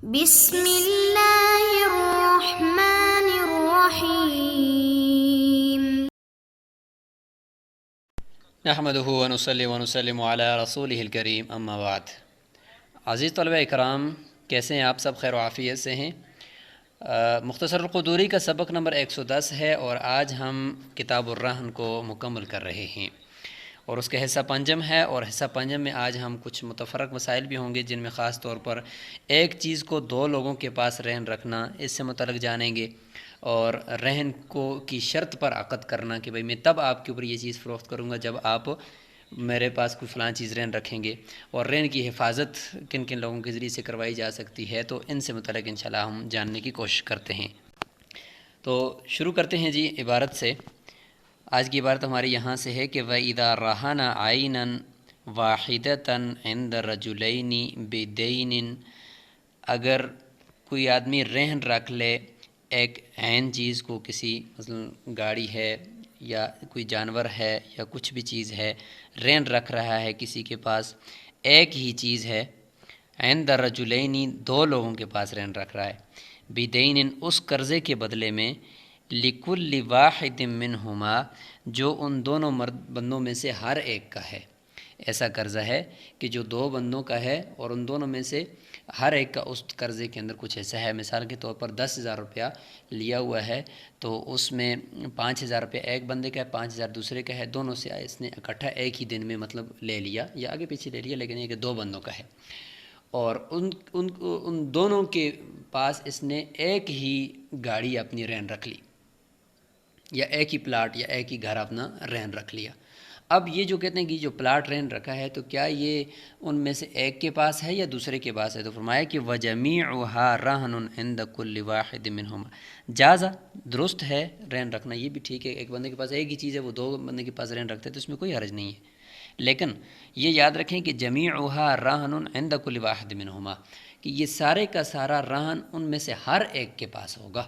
بسم اللہ الرحمن الرحیم۔ نحمده ونصلي ونسلم على رسوله الکریم اما بعد۔ عزیز طلبہ اکرام، کیسے ہیں آپ سب؟ خیر و عافیت سے ہیں؟ مختصر القدوری کا سبق نمبر 110 ہے اور آج ہم کتاب الرہن کو مکمل کر رہے ہیں اور اس کا حصہ پنجم ہے، اور حصہ پنجم میں آج ہم کچھ متفرق مسائل بھی ہوں گے جن میں خاص طور پر ایک چیز کو دو لوگوں کے پاس رہن رکھنا، اس سے متعلق جانیں گے، اور رہن کو کی شرط پر عقد کرنا کہ بھئی میں تب آپ کے اوپر یہ چیز فروخت کروں گا جب آپ میرے پاس کوئی فلاں چیز رہن رکھیں گے، اور رہن کی حفاظت کن کن لوگوں کے ذریعے سے کروائی جا سکتی ہے، تو ان سے متعلق انشاءاللہ ہم جاننے کی کوشش کرتے ہیں۔ تو شروع کرتے ہیں جی عبارت سے۔ آج کی عبارت ہماری یہاں سے ہے کہ وَإِذَا رَهَنَ عَيْنًا وَاحِدَةً عِنْدَ رَجُلَيْنِ بِدَيْنٍ، اگر کوئی آدمی رہن رکھ لے ایک عین چیز کو، کسی مثلا گاڑی ہے یا کوئی جانور ہے یا کچھ بھی چیز ہے، رہن رکھ رہا ہے کسی کے پاس، ایک ہی چیز ہے، عند رجلین دو لوگوں کے پاس رہن رکھ رہا ہے، بدین اس قرضے کے بدلے میں، لکل واحد منہما جو ان دونوں بندوں میں سے ہر ایک کا ہے۔ ایسا قرضہ ہے کہ جو دو بندوں کا ہے اور ان دونوں میں سے ہر ایک کا اس قرضے کے اندر کچھ ایسا ہے۔ مثال کے طور پر 10,000 روپیہ لیا ہوا ہے، تو اس میں 5,000 روپیہ ایک بندے کا ہے، 5,000 دوسرے کا ہے، دونوں سے اس نے اکٹھا ایک ہی دن میں مطلب لے لیا یا آگے پیچھے لے لیا، لیکن یہ کہ دو بندوں کا ہے، اور ان دونوں کے پاس اس نے ایک ہی گاڑی اپنی رہن رکھ لی، یا ایک ہی پلاٹ یا ایک ہی گھر اپنا رہن رکھ لیا۔ اب یہ جو کہتے ہیں کہ جو پلاٹ رہن رکھا ہے، تو کیا یہ ان میں سے ایک کے پاس ہے یا دوسرے کے پاس ہے؟ تو فرمایا کہ وَجَمِيعُهَا رَهْنٌ عِنْدَ كُلِّ وَاحِدٍ مِّنْهُمَا، جازا درست ہے رہن رکھنا، یہ بھی ٹھیک ہے، ایک بندے کے پاس ایک ہی چیز ہے، وہ دو بندے کے پاس رہن رکھتے ہیں تو اس میں کوئی حرج نہیں ہے، لیکن یہ یاد رکھیں کہ جَمِيعُهَا رَهْنٌ عِنْدَ كُلِّ وَاحِدٍ مِّنْهُمَا کہ یہ سارے کا سارا رہن ان میں سے ہر ایک کے پاس ہوگا،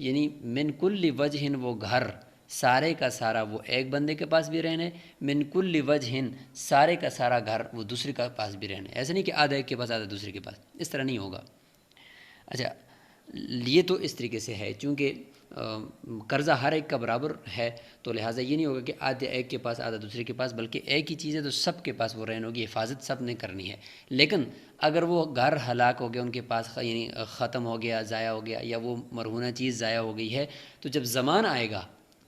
یعنی من کل وجہ وہ گھر سارے کا سارا وہ ایک بندے کے پاس بھی رہنے، من کل وجہ سارے کا سارا گھر وہ دوسرے کے پاس بھی رہنے، ایسا نہیں کہ آدھا ایک کے پاس آدھا دوسرے کے پاس، اس طرح نہیں ہوگا۔ اچھا، یہ تو اس طریقے سے ہے، چونکہ قرضہ ہر ایک کا برابر ہے تو لہٰذا یہ نہیں ہوگا کہ آدھا ایک کے پاس آدھا دوسرے کے پاس، بلکہ ایک ہی چیز ہے تو سب کے پاس وہ رہن ہوگی، حفاظت سب نے کرنی ہے۔ لیکن اگر وہ گھر ہلاک ہو گیا ان کے پاس، یعنی ختم ہو گیا، ضائع ہو گیا، یا وہ مرہونہ چیز ضائع ہو گئی ہے، تو جب زمان آئے گا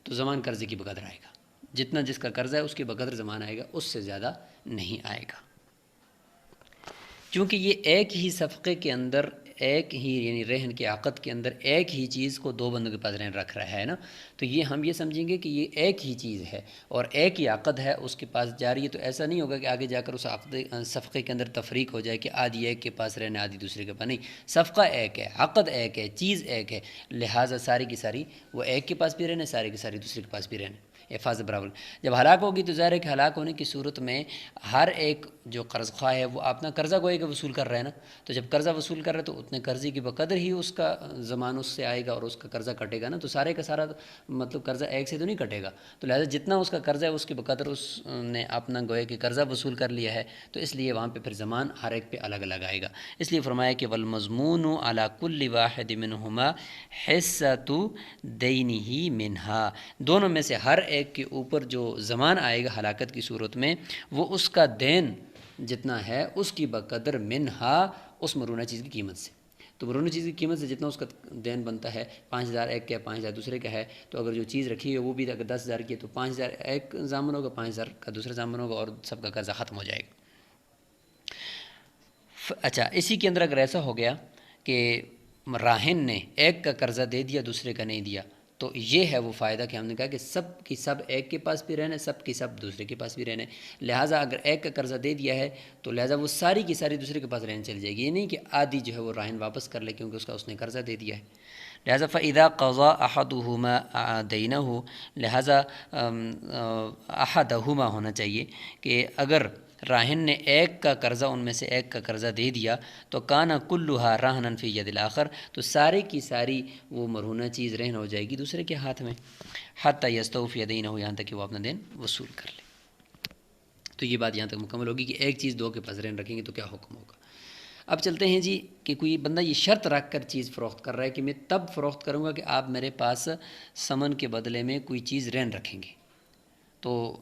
تو زمان قرضے کی بقدر آئے گا، جتنا جس کا قرضہ ہے اس کی بقدر زمان آئے گا، اس سے زیادہ نہیں آئے گا، چونکہ یہ ایک ہی صفقے کے اندر، ایک ہی یعنی رہن کے عقد کے اندر ایک ہی چیز کو دو بندوں کے پاس رہن رکھ رہا ہے نا، تو یہ ہم یہ سمجھیں گے کہ یہ ایک ہی چیز ہے اور ایک ہی عقد ہے اس کے پاس جاری ہے، تو ایسا نہیں ہوگا کہ آگے جا کر اس صفقے کے اندر تفریق ہو جائے کہ آدھی ایک کے پاس رہنے آدھی دوسرے کے پاس، نہیں، صفقہ ایک ہے، عقد ایک ہے، چیز ایک ہے، لہٰذا ساری کی ساری وہ ایک کے پاس بھی رہنے، ساری کی ساری دوسرے کے پاس بھی رہنے، حفاظت برابر۔ جب ہلاک ہوگی تو ظاہر ہے کہ ہلاک ہونے کی صورت میں ہر ایک جو قرض خواہ ہے وہ اپنا قرضہ گویا کہ وصول کر رہا ہے نا، تو جب قرضہ وصول کر رہا ہے تو اتنے قرضے کی بقدر ہی اس کا زمان اس سے آئے گا اور اس کا قرضہ کٹے گا نا، تو سارے کا سارا مطلب قرضہ ایک سے تو نہیں کٹے گا، تو لہٰذا جتنا اس کا قرضہ ہے اس کی بقدر اس نے اپنا گویا کہ قرضہ وصول کر لیا ہے، تو اس لیے وہاں پہ پھر زمان ہر ایک پہ الگ الگ آئے گا، اس لیے فرمایا کہ والمضمون علی کل واحد منہما حصۃ دینہ منہا، دونوں میں سے ہر ایک کے اوپر جو زمان آئے گا ہلاکت کی صورت میں، وہ اس کا دین جتنا ہے اس کی بقدر منہا، اس مرونہ چیز کی قیمت سے، تو مرونہ چیز کی قیمت سے جتنا اس کا دین بنتا ہے، 5,000 ایک کا ہے، 5,000 دوسرے کا ہے، تو اگر جو چیز رکھی ہے وہ بھی اگر 10,000 کی ہے تو 5,000 ایک ضامن ہوگا، 5,000 کا دوسرا ضامن ہوگا، اور سب کا قرضہ ختم ہو جائے گا۔ اچھا، اسی کے اندر اگر ایسا ہو گیا کہ راہن نے ایک کا قرضہ دے دیا دوسرے کا نہیں دیا، تو یہ ہے وہ فائدہ کہ ہم نے کہا کہ سب کی سب ایک کے پاس بھی رہنے، سب کی سب دوسرے کے پاس بھی رہنے، لہٰذا اگر ایک کا قرضہ دے دیا ہے تو لہٰذا وہ ساری کی ساری دوسرے کے پاس رہنے چل جائے گی، یہ نہیں کہ آدھی جو ہے وہ راہن واپس کر لے کیونکہ اس نے قرضہ دے دیا ہے، لہٰذا فَإِذَا قَضَى أَحَدُهُمَا دَيْنَهُ، لہٰذا أَحَدَهُمَا ہونا چاہیے کہ اگر راہن نے ایک کا قرضہ ان میں سے ایک کا قرضہ دے دیا تو کانا کلھا رہنا فی ید الاخر، تو سارے کی ساری وہ مرہونہ چیز رہن ہو جائے گی دوسرے کے ہاتھ میں، حتی یستوفی دینہ، یہاں تک کہ وہ اپنا دین وصول کر لے۔ تو یہ بات یہاں تک مکمل ہوگی کہ ایک چیز دو کے پاس رہن رکھیں گے تو کیا حکم ہوگا۔ اب چلتے ہیں جی کہ کوئی بندہ یہ شرط رکھ کر چیز فروخت کر رہا ہے کہ میں تب فروخت کروں گا کہ آپ میرے پاس ثمن کے بدلے میں کوئی چیز رہن رکھیں گے. تو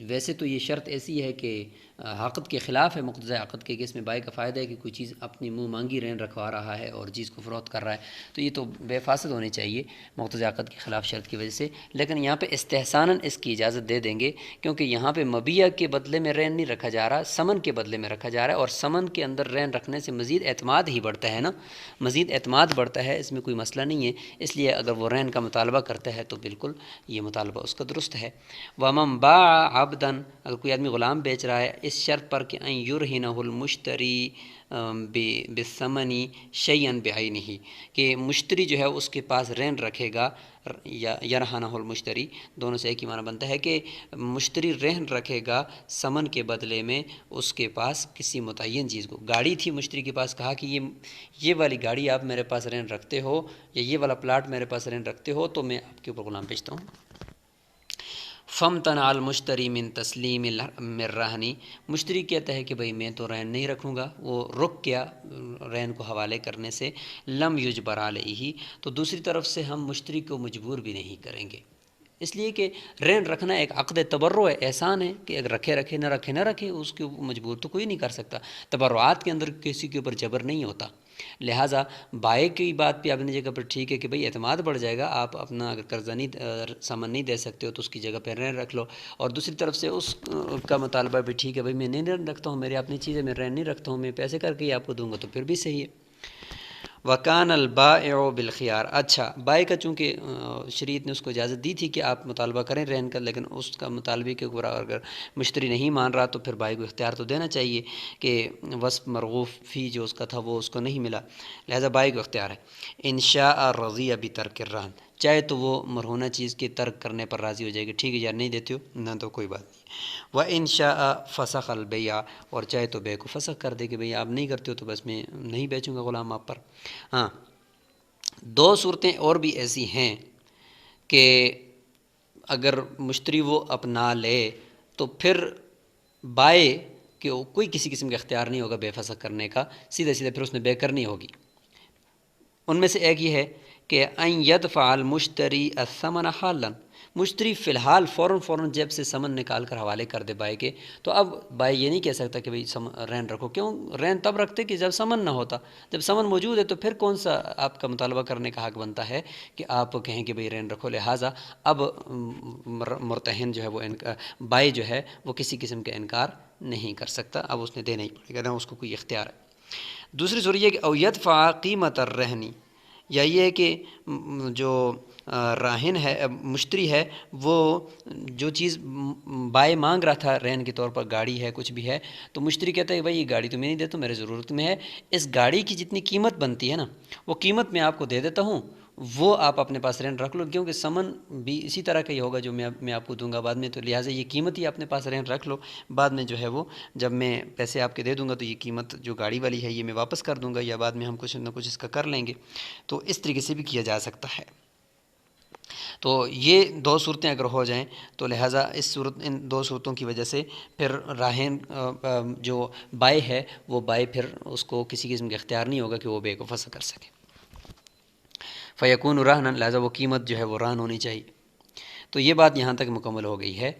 ویسے تو یہ شرط ایسی ہے کہ عقد کے خلاف ہے، مقتضی عقد کے، کہ اس میں بائی کا فائدہ ہے کہ کوئی چیز اپنی منہ مانگی رہن رکھوا رہا ہے اور چیز کو فروخت کر رہا ہے، تو یہ تو بے فاسد ہونی چاہیے مقتضی عقد کے خلاف شرط کی وجہ سے. لیکن یہاں پہ استحساناً اس کی اجازت دے دیں گے، کیونکہ یہاں پہ مبیع کے بدلے میں رہن نہیں رکھا جا رہا، ثمن کے بدلے میں رکھا جا رہا ہے، اور ثمن کے اندر رہن رکھنے سے مزید اعتماد ہی بڑھتا ہے نا، مزید اعتماد بڑھتا ہے، اس میں کوئی مسئلہ نہیں ہے. اس لیے اگر وہ رہن کا مطالبہ کرتا ہے تو بالکل یہ مطالبہ اس کا درست ہے. وَمَن بَاعَ عَبْدًا، اگر کوئی آدمی غلام بیچ رہا ہے اس شرط پر کہ ان یرہنہ المشتری بالثمن شیئا بعینہ، کہ مشتری جو ہے اس کے پاس رہن رکھے گا، یا یرہنہ المشتری، دونوں سے ایک ہی معنی بنتا ہے کہ مشتری رہن رکھے گا ثمن کے بدلے میں اس کے پاس کسی متعین چیز کو. گاڑی تھی، مشتری کے پاس کہا کہ یہ والی گاڑی آپ میرے پاس رہن رکھتے ہو، یا یہ والا پلاٹ میرے پاس رہن رکھتے ہو تو میں آپ کے اوپر غلام بیچتا ہوں. فامتنع المشتری من تسلیم الرہن، مشتری کہتا ہے کہ بھئی میں تو رہن نہیں رکھوں گا، وہ رک گیا رہن کو حوالے کرنے سے. لم یجبر علیہ، تو دوسری طرف سے ہم مشتری کو مجبور بھی نہیں کریں گے، اس لیے کہ رہن رکھنا ایک عقد تبرع ہے، احسان ہے کہ اگر رکھے رکھے نہ رکھے اس کے مجبور تو کوئی نہیں کر سکتا. تبرعات کے اندر کسی کے اوپر جبر نہیں ہوتا. لہٰذا بائے کی بات بھی اپنی جگہ پر ٹھیک ہے کہ بھئی اعتماد بڑھ جائے گا، آپ اپنا اگر قرضہ نہیں سامان نہیں دے سکتے ہو تو اس کی جگہ پہ رہن رکھ لو، اور دوسری طرف سے اس کا مطالبہ بھی ٹھیک ہے، بھئی میں نہیں رہن رکھتا ہوں، میری اپنی چیز ہے، میں رہن نہیں رکھتا ہوں، میں پیسے کر کے ہی آپ کو دوں گا، تو پھر بھی صحیح ہے. وَكَانَ الْبَائِعُ بِالْخِيَارِ، اچھا بائع کا چونکہ شریعت نے اس کو اجازت دی تھی کہ آپ مطالبہ کریں رہن کا، لیکن اس کا مطالبے کے اوپر اگر مشتری نہیں مان رہا تو پھر بائع کو اختیار تو دینا چاہیے کہ وصف مرغوب فی جو اس کا تھا وہ اس کو نہیں ملا، لہذا بائع کو اختیار ہے. ان شاء رضی بترک الرہن، چاہے تو وہ مرہونہ چیز کے ترک کرنے پر راضی ہو جائے گی، ٹھیک ہے یار نہیں دیتے ہو نہ تو کوئی بات نہیں. وَإِن شَاءَ فَسَخَ الْبَيْعَ، اور چاہے تو بے کو فسخ کر دے کہ بھئی آپ نہیں کرتے ہو تو بس میں نہیں بیچوں گا غلام آپ پر. ہاں، دو صورتیں اور بھی ایسی ہیں کہ اگر مشتری وہ اپنا لے تو پھر بائع کہ کوئی کسی قسم کا اختیار نہیں ہوگا بے فسخ کرنے کا، سیدھے پھر اس نے بے کرنی ہوگی. ان میں سے ایک یہ ہے کہ ان یدفع المشتری الثمن حالا، مشتری فی الحال فوراً جیب سے ثمن نکال کر حوالے کر دے بائع کے، تو اب بائع یہ نہیں کہہ سکتا کہ بھئی رہن رکھو، کیوں؟ رہن تب رکھتے کہ جب ثمن نہ ہوتا، جب ثمن موجود ہے تو پھر کون سا آپ کا مطالبہ کرنے کا حق بنتا ہے کہ آپ کہیں کہ بھئی رہن رکھو. لہٰذا اب مرتہن جو ہے وہ بائع جو ہے وہ کسی قسم کا انکار نہیں کر سکتا، اب اس نے دینا ہی پڑے گا، نہ اس کو کوئی اختیار ہے. دوسری صورت یہ کہ او یدفع قیمت الرہن، یا یہ ہے کہ جو راہن ہے مشتری ہے وہ جو چیز بائع مانگ رہا تھا رہن کے طور پر، گاڑی ہے کچھ بھی ہے، تو مشتری کہتا ہے بھائی یہ گاڑی تو میں نہیں دیتا ہوں، میرے ضرورت میں ہے، اس گاڑی کی جتنی قیمت بنتی ہے نا وہ قیمت میں آپ کو دے دیتا ہوں، وہ آپ اپنے پاس رہن رکھ لو، کیونکہ ثمن بھی اسی طرح کا ہی ہوگا جو میں آپ کو دوں گا بعد میں، تو لہٰذا یہ قیمت ہی اپنے پاس رہن رکھ لو، بعد میں جو ہے وہ جب میں پیسے آپ کے دے دوں گا تو یہ قیمت جو گاڑی والی ہے یہ میں واپس کر دوں گا، یا بعد میں ہم کچھ نہ کچھ اس کا کر لیں گے. تو اس طریقے سے بھی کیا جا سکتا ہے. تو یہ دو صورتیں اگر ہو جائیں تو لہٰذا ان دو صورتوں کی وجہ سے پھر راہن جو بائع ہے وہ بائع پھر اس کو کسی قسم کا اختیار نہیں ہوگا کہ وہ بے کو فسخ کر سکے. فیکون رہنا، لہٰذا وہ قیمت جو ہے وہ رہن ہونی چاہیے. تو یہ بات یہاں تک مکمل ہو گئی ہے،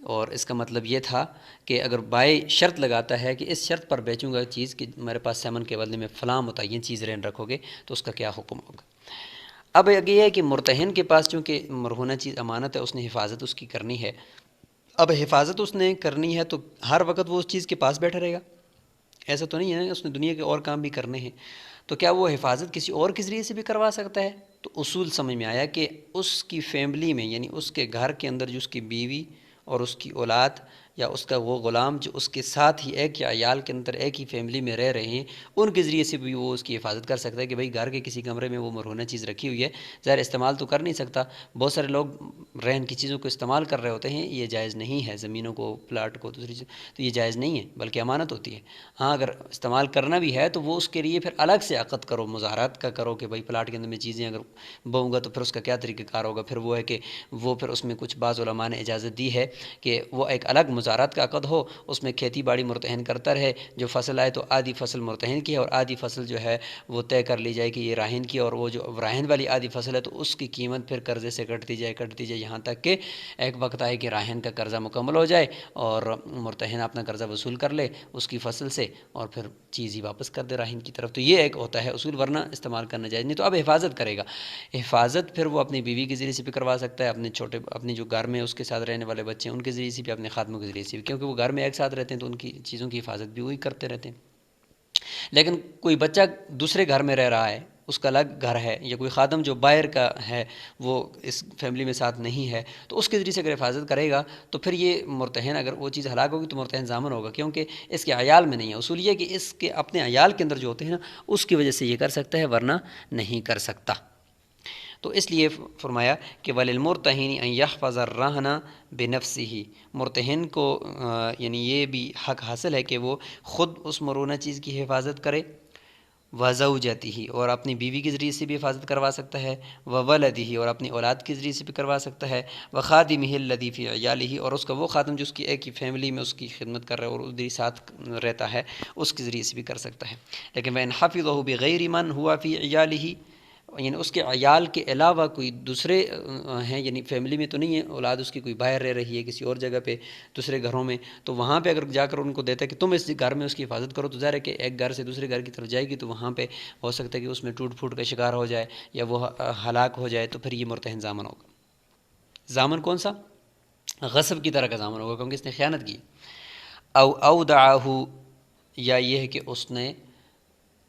اور اس کا مطلب یہ تھا کہ اگر بائع شرط لگاتا ہے کہ اس شرط پر بیچوں گا چیز کہ میرے پاس ثمن کے بدلے میں فلاں متعین چیز رہن رکھو گے تو اس کا کیا حکم ہوگا. اب یہ ہے کہ مرتہن کے پاس چونکہ مرہونہ چیز امانت ہے، اس نے حفاظت اس کی کرنی ہے. اب حفاظت اس نے کرنی ہے تو ہر وقت وہ اس چیز کے پاس بیٹھا رہے گا؟ ایسا تو نہیں ہے نا، اس نے دنیا کے اور کام بھی کرنے ہیں، تو کیا وہ حفاظت کسی اور کے ذریعے سے بھی کروا سکتا ہے؟ تو اصول سمجھ میں آیا کہ اس کی فیملی میں، یعنی اس کے گھر کے اندر جو اس کی بیوی اور اس کی اولاد یا اس کا وہ غلام جو اس کے ساتھ ہی ایک یا عیال کے اندر ایک ہی فیملی میں رہ رہے ہیں، ان کے ذریعے سے بھی وہ اس کی حفاظت کر سکتا ہے کہ بھئی گھر کے کسی کمرے میں وہ مرہونہ چیز رکھی ہوئی ہے، ظاہر استعمال تو کر نہیں سکتا، بہت سارے لوگ رہن کی چیزوں کو استعمال کر رہے ہوتے ہیں، یہ جائز نہیں ہے، زمینوں کو، پلاٹ کو، دوسری چیز تو یہ جائز نہیں ہے بلکہ امانت ہوتی ہے. ہاں اگر استعمال کرنا بھی ہے تو وہ اس کے لیے پھر الگ سے عقد کرو، مظاہرات کا کرو کہ بھئی پلاٹ کے اندر میں چیزیں اگر بہوں گا تو پھر اس کا کیا طریقہ کار ہوگا. پھر وہ ہے کہ وہ پھر اس میں کچھ بعض علماء نے اجازت دی ہے کہ وہ ایک الگ مزارات کا عقد ہو، اس میں کھیتی باڑی مرتہن کرتا رہے، جو فصل آئے تو آدھی فصل مرتہن کی ہے اور آدھی فصل جو ہے وہ طے کر لی جائے کہ یہ راہن کی، اور وہ جو راہن والی آدھی فصل ہے تو اس کی قیمت پھر قرضے سے کٹتی جائے یہاں تک کہ ایک وقت آئے کہ راہن کا قرضہ مکمل ہو جائے اور مرتہن اپنا قرضہ وصول کر لے اس کی فصل سے اور پھر چیز ہی واپس کر دے راہن کی طرف۔ تو یہ ایک ہوتا ہے اصول، ورنہ استعمال کرنا جائز نہیں۔ تو اب حفاظت کرے گا، حفاظت پھر وہ اپنی بیوی کے ذریعے سے بھی کروا سکتا ہے، اپنے جو گھر میں اس کے ساتھ رہنے والے بچے ہیں ان کے ذریعے سے بھی، اپنے خادموں کے ذریعے سے بھی، کیونکہ وہ گھر میں ایک ساتھ رہتے ہیں تو ان کی چیزوں کی حفاظت بھی وہی کرتے رہتے ہیں۔ لیکن کوئی بچہ دوسرے گھر میں رہ رہا ہے، اس کا الگ گھر ہے، یا کوئی خادم جو باہر کا ہے وہ اس فیملی میں ساتھ نہیں ہے، تو اس کے ذریعے سے اگر حفاظت کرے گا تو پھر یہ مرتہن اگر وہ چیز ہلاک ہوگی تو مرتہن ضامن ہوگا، کیونکہ اس کے عیال میں نہیں ہے۔ اصول یہ ہے کہ اس کے اپنے عیال کے اندر جو ہوتے ہیں نا اس کی وجہ سے یہ کر سکتا ہے، ورنہ نہیں کر سکتا۔ تو اس لیے فرمایا کہ وَلِلْمُرْتَهِنِ أَنْ يَحْفَظَ الرَّهْنَ بِنَفْسِهِ، مرتہن کو یعنی یہ بھی حق حاصل ہے کہ وہ خود اس مرونہ چیز کی حفاظت کرے، وَزَوْجَتِهِ، اور اپنی بیوی کے ذریعے سے بھی حفاظت کروا سکتا ہے، وَوَلَدِهِ، اور اپنی اولاد کے ذریعے سے بھی کروا سکتا ہے، وَخَادِمِهِ الَّذِي فِي عِيَالِهِ، اور اس کا وہ خادم جو اس کی ایک ہی فیملی میں اس کی خدمت کر رہا ہے اور ادھر ساتھ رہتا ہے اس کے ذریعے سے بھی کر سکتا ہے۔ لیکن وَإِنْ حَفِظَهُ بِغَيْرِ مَنْ هُوَ فِي عِيَالِهِ، یعنی اس کے عیال کے علاوہ کوئی دوسرے ہیں، یعنی فیملی میں تو نہیں ہے، اولاد اس کی کوئی باہر رہ رہی ہے کسی اور جگہ پہ دوسرے گھروں میں، تو وہاں پہ اگر جا کر ان کو دیتا ہے کہ تم اس گھر میں اس کی حفاظت کرو، تو ظاہر ہے کہ ایک گھر سے دوسرے گھر کی طرف جائے گی تو وہاں پہ ہو سکتا ہے کہ اس میں ٹوٹ پھوٹ کا شکار ہو جائے یا وہ ہلاک ہو جائے، تو پھر یہ مرتہن ضامن ہوگا۔ ضامن کون سا؟ غصب کی طرح کا ضامن ہوگا، کیونکہ اس نے خیانت کی۔ او اودعہ، یا یہ ہے کہ اس نے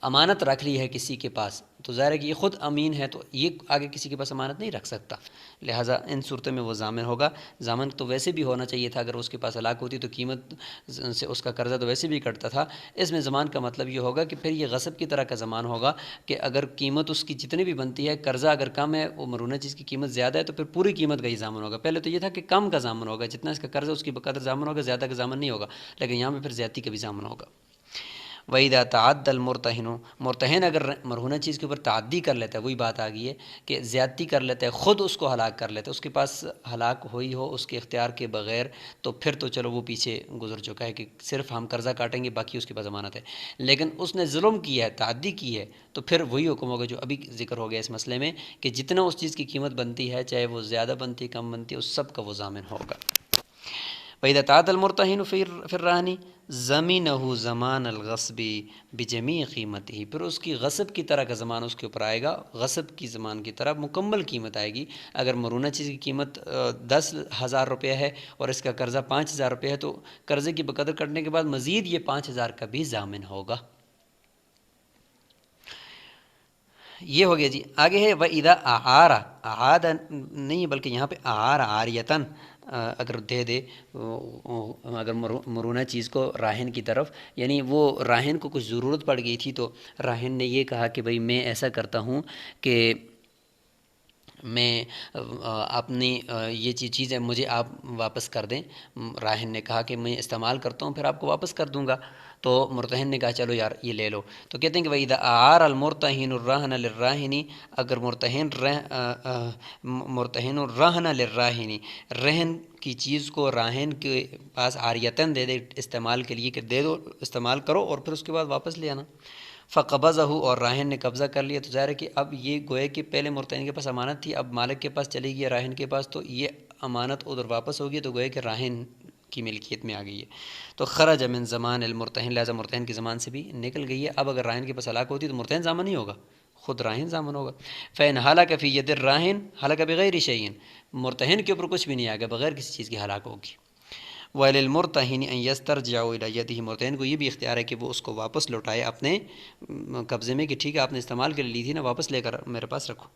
امانت رکھ لی ہے کسی کے پاس، تو ظاہر ہے کہ یہ خود امین ہے تو یہ آگے کسی کے پاس امانت نہیں رکھ سکتا، لہٰذا ان صورتوں میں وہ ضامن ہوگا۔ ضامن تو ویسے بھی ہونا چاہیے تھا، اگر اس کے پاس ہلاک ہوتی تو قیمت سے اس کا قرضہ تو ویسے بھی کٹتا تھا۔ اس میں ضمان کا مطلب یہ ہوگا کہ پھر یہ غصب کی طرح کا ضمان ہوگا کہ اگر قیمت اس کی جتنی بھی بنتی ہے، قرضہ اگر کم ہے، وہ مرونہ چیز کی قیمت زیادہ ہے، تو پھر پوری قیمت کا ہی ضامن ہوگا۔ پہلے تو یہ تھا کہ کم کا ضامن ہوگا، جتنا اس کا قرضہ اس کی بقدر ضامن ہوگا، زیادہ کا ضامن نہیں ہوگا، لیکن یہاں پہ پھر زیادتی کا بھی ضامن ہوگا۔ وَإِذَا تَعَدَّى الْمُرْتَهِنُ، مرتہن اگر مرہونہ چیز کے اوپر تعدی کر لیتا ہے، وہی بات آ گئی ہے کہ زیادتی کر لیتا ہے، خود اس کو ہلاک کر لیتا ہے، اس کے پاس ہلاک ہوئی ہو اس کے اختیار کے بغیر، تو پھر تو چلو وہ پیچھے گزر چکا ہے کہ صرف ہم قرضہ کاٹیں گے، باقی اس کے پاس ضمانت ہے۔ لیکن اس نے ظلم کیا ہے، تعدی کی ہے، تو پھر وہی حکم ہوگا جو ابھی ذکر ہو گیا اس مسئلے میں کہ جتنا اس چیز کی قیمت بنتی ہے، چاہے وہ زیادہ بنتی ہے کم بنتی ہے، اس سب کا وہ ضامن ہوگا۔ وَإِذَا تَعَدَّى الْمُرْتَهِنُ فِي الرَّهْنِ زَمِنَهُ زَمَانَ الْغَصْبِ بِجَمِيعِ قِيمَتِهِ، پھر اس کی غصب کی طرح کا زمان اس کے اوپر آئے گا، غصب کی زمان کی طرح مکمل قیمت آئے گی۔ اگر مرونہ چیز کی قیمت 10,000 روپیہ ہے اور اس کا قرضہ 5,000 روپیہ ہے، تو قرضے کی بقدر کٹنے کے بعد مزید یہ 5,000 کا بھی ضامن ہوگا۔ یہ ہو گیا جی۔ آگے ہے وَإِذَا أَعَارَ، أَعَادَ نہیں بلکہ یہاں پہ أَعَارَ عَارِيَةً، اگر دے دے اگر مرونہ چیز کو راہن کی طرف، یعنی وہ راہن کو کچھ ضرورت پڑ گئی تھی تو راہن نے یہ کہا کہ بھئی میں ایسا کرتا ہوں کہ میں اپنی یہ چیزیں مجھے آپ واپس کر دیں۔ راہن نے کہا کہ میں استعمال کرتا ہوں پھر آپ کو واپس کر دوں گا، تو مرتہن نے کہا چلو یار یہ لے لو۔ تو کہتے ہیں کہ وَإِذَا أَعَارَ الْمُرْتَهِنُ الرَّهْنَ لِلرَّاهِنِ، اگر مرتہن الرَّهْنَ لِلرَّاهِنِ، رہن کی چیز کو راہن کے پاس عاریتاً دے دے استعمال کے لیے، کہ دے دو استعمال کرو اور پھر اس کے بعد واپس لے آنا۔ فَقَبَضَهُ، اور راہن نے قبضہ کر لیا، تو ظاہر ہے کہ اب یہ گویا کہ پہلے مرتہن کے پاس امانت تھی، اب مالک کے پاس چلی گئی راہن کے پاس، تو یہ امانت ادھر واپس ہوگی، تو گویا کہ راہن کی ملکیت میں آ گئی ہے۔ تو خرج من زمان المرتہن، لہذا مرتہن کی زمان سے بھی نکل گئی ہے۔ اب اگر راہن کے پاس ہلاک ہوتی تو مرتہن ضامن نہیں ہوگا، خود راہن ضامن ہوگا۔ فَإِنْ هَلَكَ فِي يَدِ الرَّاهِنِ هَلَكَ بِغَيْرِ شَيْءٍ، مرتہن کے اوپر کچھ بھی نہیں آگا، بغیر کسی چیز کی ہلاک ہوگی۔ وَلِلْمُرْتَهِنِ أَنْ يَسْتَرْجِعَ إِلَىٰ يَدِهِ، مرتہن کو یہ بھی اختیار ہے کہ وہ اس کو واپس لوٹائے اپنے قبضے میں، کہ ٹھیک ہے آپ نے استعمال کے لیے لی تھی نا، واپس لے کر میرے پاس رکھو۔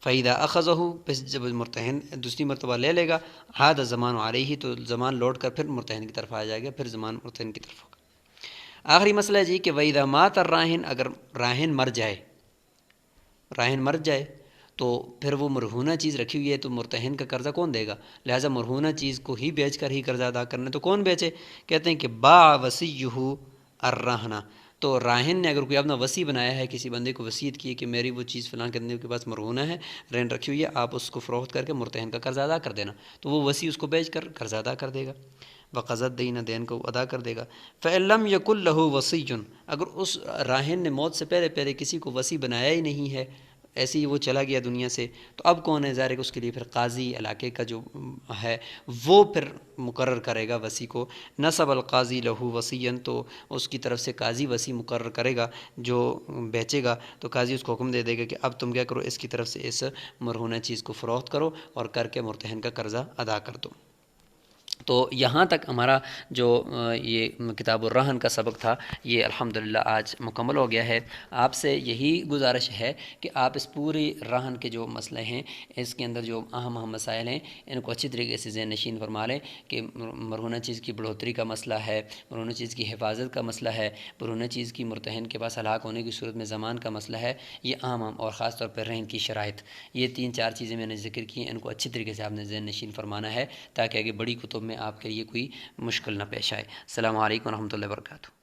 فَإِذَا أَخَذَهُ، پس جب مرتہن دوسری مرتبہ لے لے گا، عاد الزمان علیہ، تو زمان لوٹ کر پھر مرتہن کی طرف آ جائے گا، پھر زمان مرتہن کی طرف ہوگا۔ آخری مسئلہ ہے جی کہ وَإِذَا مَاتَ الرَّاهِنُ، اگر راہن مر جائے، راہن مر جائے تو پھر وہ مرہونہ چیز رکھی ہوئی ہے، تو مرتہن کا قرضہ کون دے گا؟ لہٰذا مرہونہ چیز کو ہی بیچ کر ہی قرضہ ادا کرنا ہے، تو کون بیچے؟ کہتے ہیں کہ باع وصیہ الرہنہ، تو راہن نے اگر کوئی اپنا وصی بنایا ہے، کسی بندے کو وصیت کی ہے کہ میری وہ چیز فلاں کے بندے کے پاس مرہونہ ہے، رہن رکھی ہوئی ہے، آپ اس کو فروخت کر کے مرتہن کا قرضہ ادا کر دینا، تو وہ وصی اس کو بیچ کر قرضہ ادا کر دے گا۔ وقضت دین دین کو ادا کر دے گا۔ فَإِلَّمْ يَكُنْ لَهُ وَصِيٌّ اگر اس راہن نے موت سے پہلے کسی کو وصی بنایا ہی نہیں ہے، ایسے ہی وہ چلا گیا دنیا سے، تو اب کون ہے؟ ظاہر ہے کہ اس کے لیے پھر قاضی علاقے کا جو ہے وہ پھر مقرر کرے گا وصی کو۔ نصب القاضی لہو وصیًا تو اس کی طرف سے قاضی وصی مقرر کرے گا، جو بیچے گا تو قاضی اس کو حکم دے دے گا کہ اب تم کیا کرو، اس کی طرف سے اس مرہونہ چیز کو فروخت کرو اور کر کے مرتہن کا قرضہ ادا کر دو۔ تو یہاں تک ہمارا جو یہ کتاب الرہن کا سبق تھا یہ الحمدللہ آج مکمل ہو گیا ہے۔ آپ سے یہی گزارش ہے کہ آپ اس پوری رہن کے جو مسئلے ہیں، اس کے اندر جو اہم مسائل ہیں، ان کو اچھی طریقے سے ذہن نشین فرما لیں کہ مرہونہ چیز کی بڑھوتری کا مسئلہ ہے، مرہونہ چیز کی حفاظت کا مسئلہ ہے، مرہونہ چیز کی مرتہن کے پاس ہلاک ہونے کی صورت میں زمان کا مسئلہ ہے، یہ اہم اور خاص طور پر رہن کی شرائط، یہ 3-4 چیزیں میں نے ذکر کی ہیں، ان کو اچھی طریقے سے آپ نے ذہن نشین فرمانا ہے تاکہ آگے بڑی کتب میں آپ کے لیے کوئی مشکل نہ پیش آئے۔ السلام علیکم ورحمۃ اللہ وبرکاتہ۔